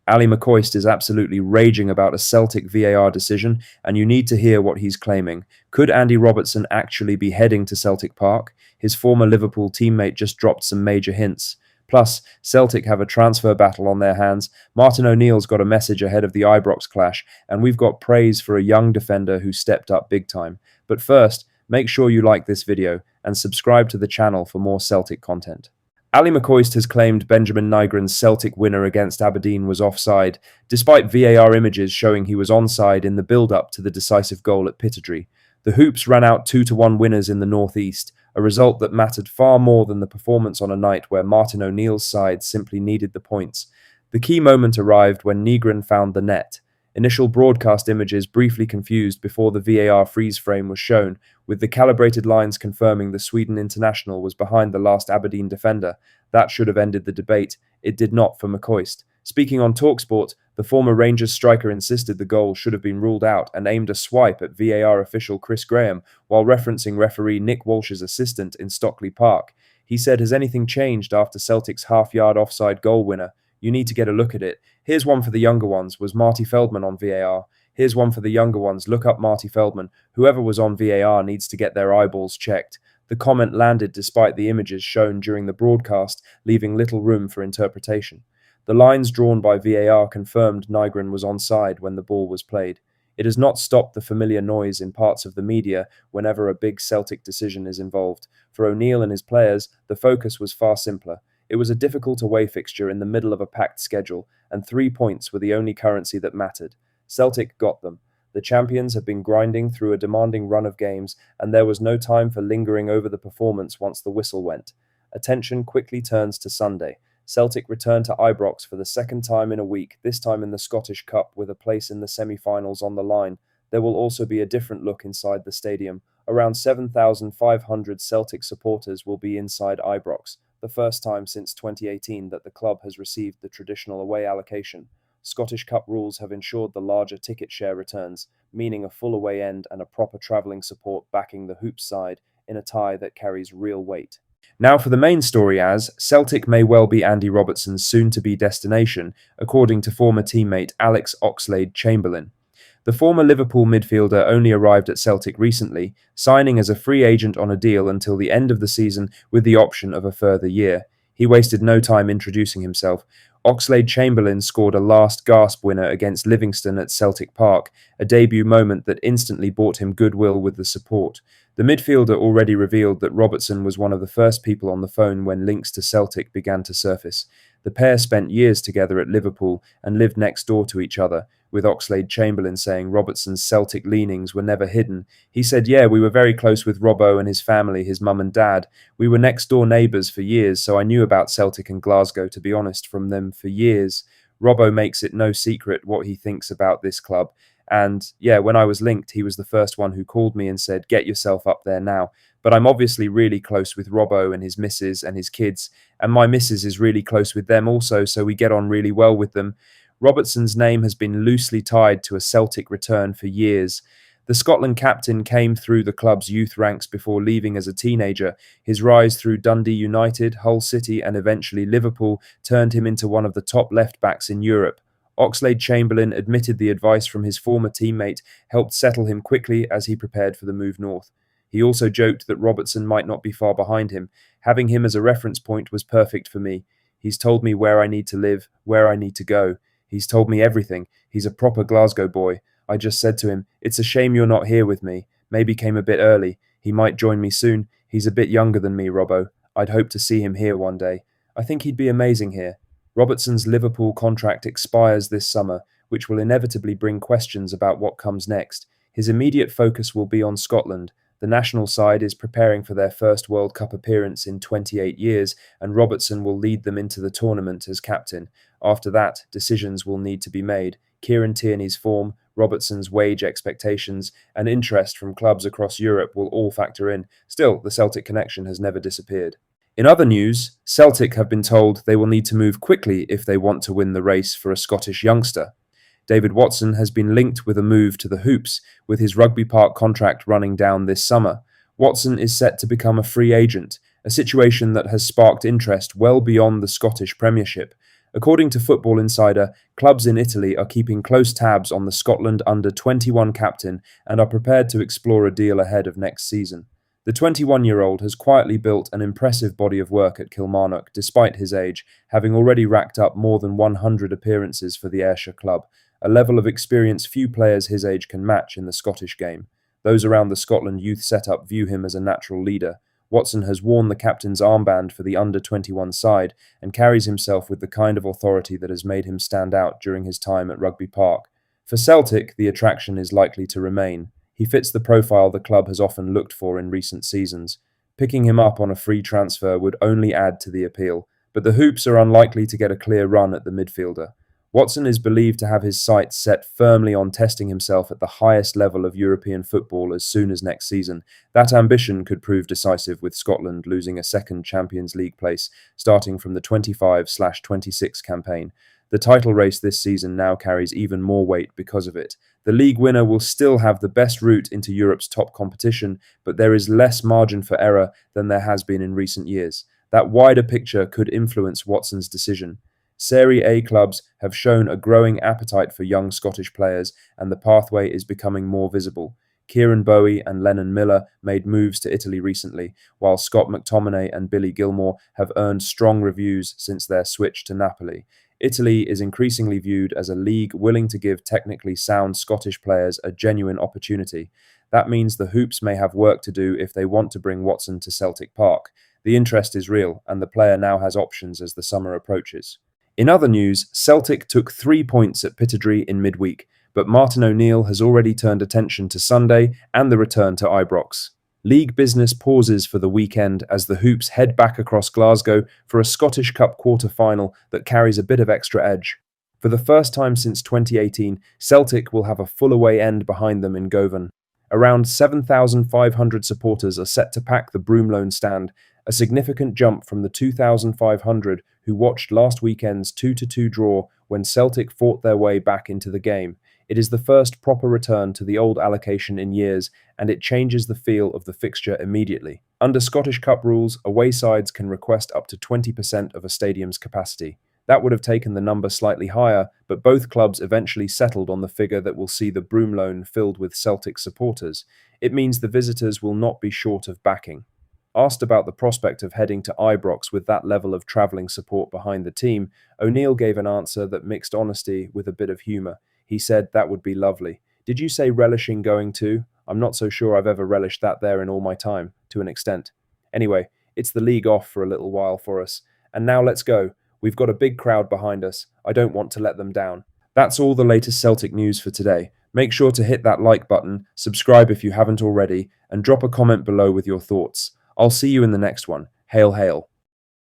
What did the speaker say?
Ali McCoist is absolutely raging about a Celtic VAR decision, and you need to hear what he's claiming. Could Andy Robertson actually be heading to Celtic Park? His former Liverpool teammate just dropped some major hints. Plus, Celtic have a transfer battle on their hands. Martin O'Neill's got a message ahead of the Ibrox clash, and we've got praise for a young defender who stepped up big time. But first, make sure you like this video and subscribe to the channel for more Celtic content. Ali McCoist has claimed Benjamin Nygren's Celtic winner against Aberdeen was offside, despite VAR images showing he was onside in the build-up to the decisive goal at Pittodrie. The Hoops ran out 2-1 winners in the North East, a result that mattered far more than the performance on a night where Martin O'Neill's side simply needed the points. The key moment arrived when Nygren found the net. Initial broadcast images briefly confused before the VAR freeze frame was shown, with the calibrated lines confirming the Sweden international was behind the last Aberdeen defender. That should have ended the debate. It did not for McCoist. Speaking on TalkSport, the former Rangers striker insisted the goal should have been ruled out and aimed a swipe at VAR official Chris Graham while referencing referee Nick Walsh's assistant in Stockley Park. He said, "Has anything changed after Celtic's half-yard offside goal winner? You need to get a look at it. Here's one for the younger ones. Was Marty Feldman on VAR? Here's one for the younger ones. Look up Marty Feldman. Whoever was on VAR needs to get their eyeballs checked." The comment landed despite the images shown during the broadcast, leaving little room for interpretation. The lines drawn by VAR confirmed Nygren was onside when the ball was played. It has not stopped the familiar noise in parts of the media whenever a big Celtic decision is involved. For O'Neill and his players, the focus was far simpler. It was a difficult away fixture in the middle of a packed schedule, and 3 points were the only currency that mattered. Celtic got them. The champions have been grinding through a demanding run of games, and there was no time for lingering over the performance once the whistle went. Attention quickly turns to Sunday. Celtic return to Ibrox for the second time in a week, this time in the Scottish Cup with a place in the semi-finals on the line. There will also be a different look inside the stadium. Around 7,500 Celtic supporters will be inside Ibrox, the first time since 2018 that the club has received the traditional away allocation. Scottish Cup rules have ensured the larger ticket share returns, meaning a full away end and a proper travelling support backing the Hoops side in a tie that carries real weight. Now for the main story, as Celtic may well be Andy Robertson's soon-to-be destination, according to former teammate Alex Oxlade Chamberlain. The former Liverpool midfielder only arrived at Celtic recently, signing as a free agent on a deal until the end of the season with the option of a further year. He wasted no time introducing himself. Oxlade Chamberlain scored a last-gasp winner against Livingston at Celtic Park, a debut moment that instantly bought him goodwill with the support. The midfielder already revealed that Robertson was one of the first people on the phone when links to Celtic began to surface. The pair spent years together at Liverpool and lived next door to each other, with Oxlade Chamberlain saying Robertson's Celtic leanings were never hidden. He said, "Yeah, we were very close with Robbo and his family, his mum and dad. We were next door neighbours for years, so I knew about Celtic and Glasgow, to be honest, from them for years. Robbo makes it no secret what he thinks about this club. And yeah, when I was linked, he was the first one who called me and said, 'Get yourself up there now.' But I'm obviously really close with Robbo and his missus and his kids, and my missus is really close with them also, so we get on really well with them." Robertson's name has been loosely tied to a Celtic return for years. The Scotland captain came through the club's youth ranks before leaving as a teenager. His rise through Dundee United, Hull City and eventually Liverpool turned him into one of the top left-backs in Europe. Oxlade Chamberlain admitted the advice from his former teammate helped settle him quickly as he prepared for the move north. He also joked that Robertson might not be far behind him. "Having him as a reference point was perfect for me. He's told me where I need to live, where I need to go. He's told me everything. He's a proper Glasgow boy. I just said to him, 'It's a shame you're not here with me. Maybe came a bit early. He might join me soon. He's a bit younger than me, Robbo. I'd hope to see him here one day. I think he'd be amazing here.'" Robertson's Liverpool contract expires this summer, which will inevitably bring questions about what comes next. His immediate focus will be on Scotland. The national side is preparing for their first World Cup appearance in 28 years, and Robertson will lead them into the tournament as captain. After that, decisions will need to be made. Kieran Tierney's form, Robertson's wage expectations, and interest from clubs across Europe will all factor in. Still, the Celtic connection has never disappeared. In other news, Celtic have been told they will need to move quickly if they want to win the race for a Scottish youngster. David Watson has been linked with a move to the Hoops, with his Rugby Park contract running down this summer. Watson is set to become a free agent, a situation that has sparked interest well beyond the Scottish Premiership. According to Football Insider, clubs in Italy are keeping close tabs on the Scotland under-21 captain and are prepared to explore a deal ahead of next season. The 21-year-old has quietly built an impressive body of work at Kilmarnock despite his age, having already racked up more than 100 appearances for the Ayrshire club, a level of experience few players his age can match in the Scottish game. Those around the Scotland youth setup view him as a natural leader. Watson has worn the captain's armband for the under-21 side and carries himself with the kind of authority that has made him stand out during his time at Rugby Park. For Celtic, the attraction is likely to remain. He fits the profile the club has often looked for in recent seasons. Picking him up on a free transfer would only add to the appeal, but the Hoops are unlikely to get a clear run at the midfielder. Watson is believed to have his sights set firmly on testing himself at the highest level of European football as soon as next season. That ambition could prove decisive, with Scotland losing a second Champions League place starting from the 25/26 campaign. The title race this season now carries even more weight because of it. The league winner will still have the best route into Europe's top competition, but there is less margin for error than there has been in recent years. That wider picture could influence Watson's decision. Serie A clubs have shown a growing appetite for young Scottish players, and the pathway is becoming more visible. Kieran Bowie and Lennon Miller made moves to Italy recently, while Scott McTominay and Billy Gilmore have earned strong reviews since their switch to Napoli. Italy is increasingly viewed as a league willing to give technically sound Scottish players a genuine opportunity. That means the Hoops may have work to do if they want to bring Watson to Celtic Park. The interest is real, and the player now has options as the summer approaches. In other news, Celtic took 3 points at Pittodrie in midweek, but Martin O'Neill has already turned attention to Sunday and the return to Ibrox. League business pauses for the weekend as the Hoops head back across Glasgow for a Scottish Cup quarter-final that carries a bit of extra edge. For the first time since 2018, Celtic will have a full away end behind them in Govan. Around 7,500 supporters are set to pack the Broomloan stand, a significant jump from the 2,500 who watched last weekend's 2-2 draw when Celtic fought their way back into the game. It is the first proper return to the old allocation in years, and it changes the feel of the fixture immediately. Under Scottish Cup rules, away sides can request up to 20% of a stadium's capacity. That would have taken the number slightly higher, but both clubs eventually settled on the figure that will see the Broomloan filled with Celtic supporters. It means the visitors will not be short of backing. Asked about the prospect of heading to Ibrox with that level of travelling support behind the team, O'Neill gave an answer that mixed honesty with a bit of humour. He said that would be lovely. Did you say relishing going to? I'm not so sure I've ever relished that there in all my time, to an extent. Anyway, it's the league off for a little while for us. And now let's go. We've got a big crowd behind us. I don't want to let them down. That's all the latest Celtic news for today. Make sure to hit that like button, subscribe if you haven't already, and drop a comment below with your thoughts. I'll see you in the next one. Hail, hail.